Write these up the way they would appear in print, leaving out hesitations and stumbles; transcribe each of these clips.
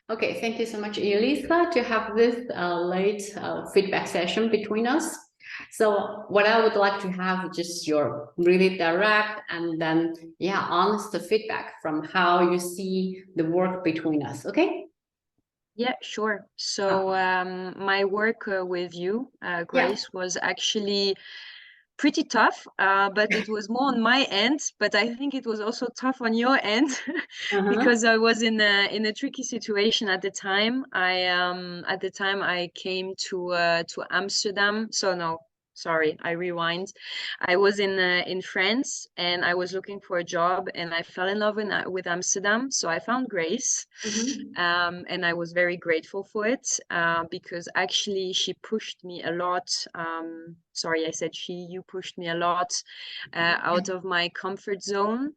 Okay, thank you so much, Elisa, to have this late feedback session between us. So what I would like to have just your really direct and then, yeah, honest feedback from how you see the work between us, okay? Yeah, sure. So Uh, my work with you, yeah. Grace, was actually pretty tough, but it was more on my end. But I think it was also tough on your end Uh-huh. because I was in a tricky situation at the time. At the time I came to Amsterdam. So no, sorry, I rewind. I was in France and I was looking for a job and I fell in love with Amsterdam. So I found Grace, Mhm. and I was very grateful for it because actually she pushed me a lot. Sorry, I said she, you pushed me a lot out of my comfort zone,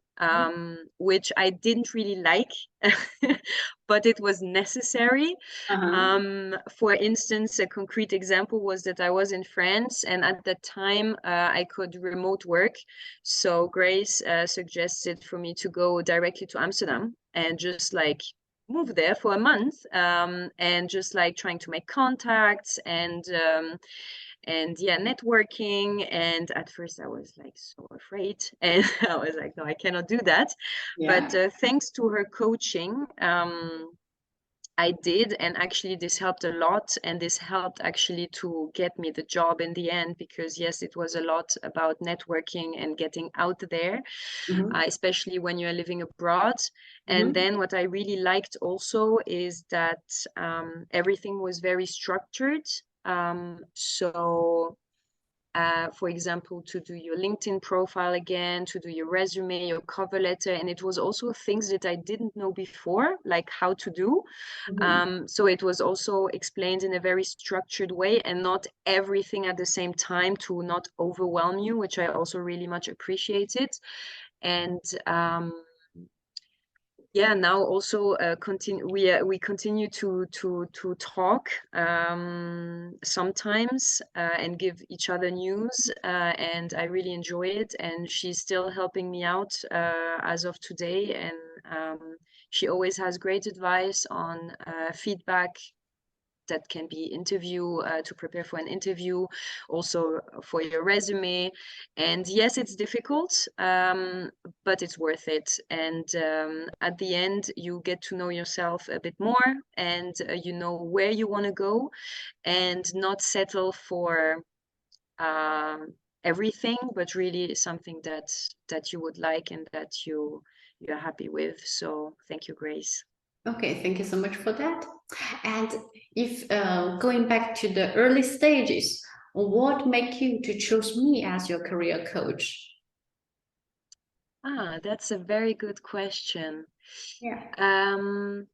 which I didn't really like, but it was necessary. Uh-huh. For instance, a concrete example was that I was in France, and at that time I could remote work. So Grace suggested for me to go directly to Amsterdam and just like move there for a month, and just like trying to make contacts and yeah, networking. And at first I was like so afraid and I was like, no, I cannot do that. But Yeah. thanks to her coaching, I did, and actually this helped a lot, and this helped actually to get me the job in the end, because yes, it was a lot about networking and getting out there, Mhm. especially when you're living abroad. And Mhm. then what I really liked also is that everything was very structured. So for example, to do your LinkedIn profile again, to do your resume, your cover letter. And it was also things that I didn't know before, like how to do. Mhm. So it was also explained in a very structured way and not everything at the same time to not overwhelm you, which I also really much appreciated. And yeah, now also continue we continue to talk sometimes and give each other news, and I really enjoy it, and she's still helping me out as of today. And she always has great advice on feedback that can be interview to prepare for an interview, also for your resume. And yes, it's difficult, but it's worth it. And at the end, you get to know yourself a bit more, and you know where you want to go, and not settle for everything, but really something that you would like and that you're happy with. So thank you, Grace. Okay, thank you so much for that. And if going back to the early stages, what make you to choose me as your career coach? That's a very good question. Yeah. Um,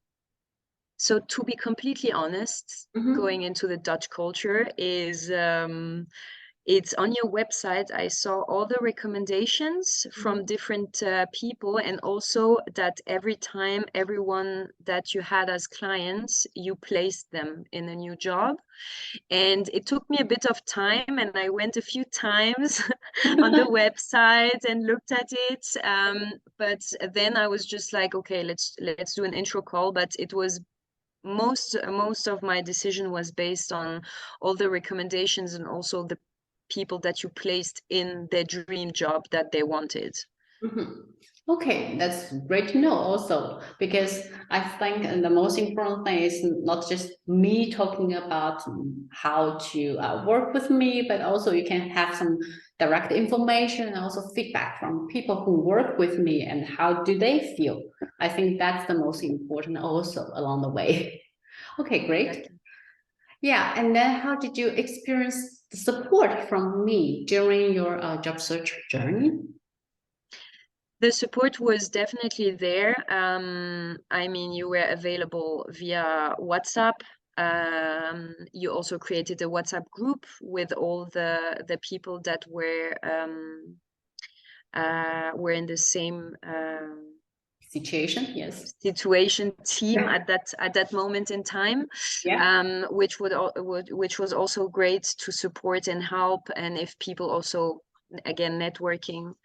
so to be completely honest, Mm-hmm. going into the Dutch culture is it's on your website. I saw all the recommendations from Mm-hmm. different people, and also that every time everyone that you had as clients, you placed them in a new job. And it took me a bit of time, and I went a few times on the website and looked at it. But then I was just like, okay, let's do an intro call. But it was most of my decision was based on all the recommendations and also the people that you placed in their dream job that they wanted. Mm-hmm. Okay, that's great to know also, because I think the most important thing is not just me talking about how to work with me, but also you can have some direct information and also feedback from people who work with me and how do they feel. I think that's the most important also along the way. Okay, great. Exactly. Yeah, and then how did you experience the support from me during your job search journey? The support was definitely there. I mean, you were available via WhatsApp. You also created a WhatsApp group with all the people that were in the same Situation, yes. situation team at that moment in time, Yeah. which was also great to support and help, and if people also again networking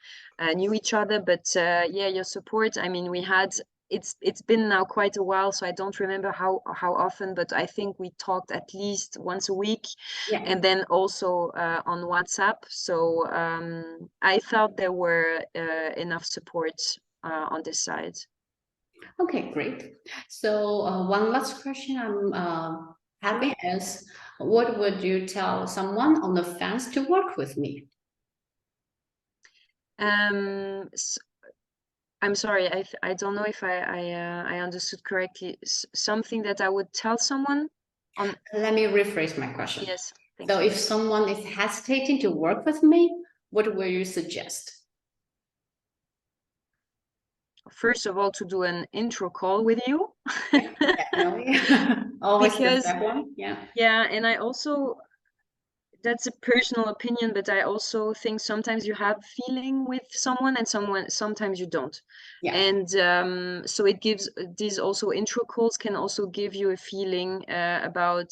knew each other. But yeah, your support, I mean, we had it's been now quite a while, so I don't remember how often, but I think we talked at least once a week, Yeah. and then also on WhatsApp. So I felt there were enough support on this side. Okay, great. So one last question I'm Sure. having is, what would you tell someone on the fence to work with me? S I'm sorry, I don't know if I understood correctly. Something that I would tell someone on. Let me rephrase my question. Yes, So thank you. if someone is hesitating to work with me, what will you suggest? First of all, to do an intro call with you. Yeah, definitely. Always the Because step one. Yeah. yeah, and I also, that's a personal opinion, but I also think sometimes you have feeling with someone and sometimes you don't. Yeah. And so it gives, these also intro calls can also give you a feeling about,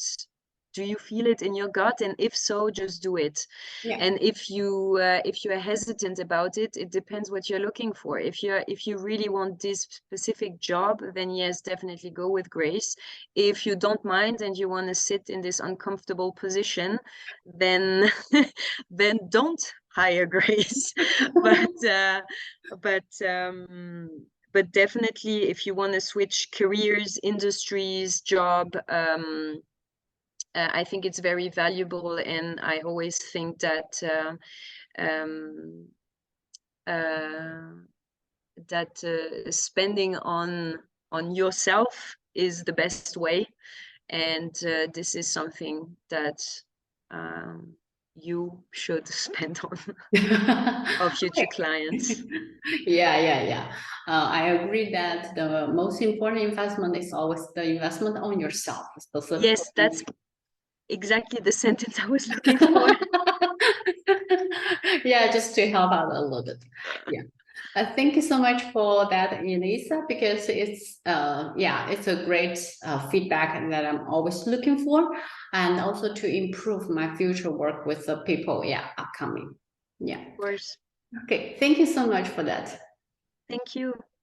do you feel it in your gut? And if so, just do it. Yeah. And if you're hesitant about it, it depends what you're looking for. If you really want this specific job, then yes, definitely go with Grace. If you don't mind and you want to sit in this uncomfortable position, then then don't hire Grace. but but but definitely, if you want to switch careers, industries, job, I think it's very valuable, and I always think that um, uh, spending on yourself is the best way, and this is something that um, you should spend on our future Okay. clients. Yeah. I agree that the most important investment is always the investment on yourself, Yes, specifically. that's exactly the sentence I was looking for. Yeah, just to help out a little bit. Yeah. Thank you so much for that, Elisa, because it's yeah, it's a great feedback that I'm always looking for, and also to improve my future work with the people. Yeah, upcoming. Yeah. Of course. Okay. Thank you so much for that. Thank you.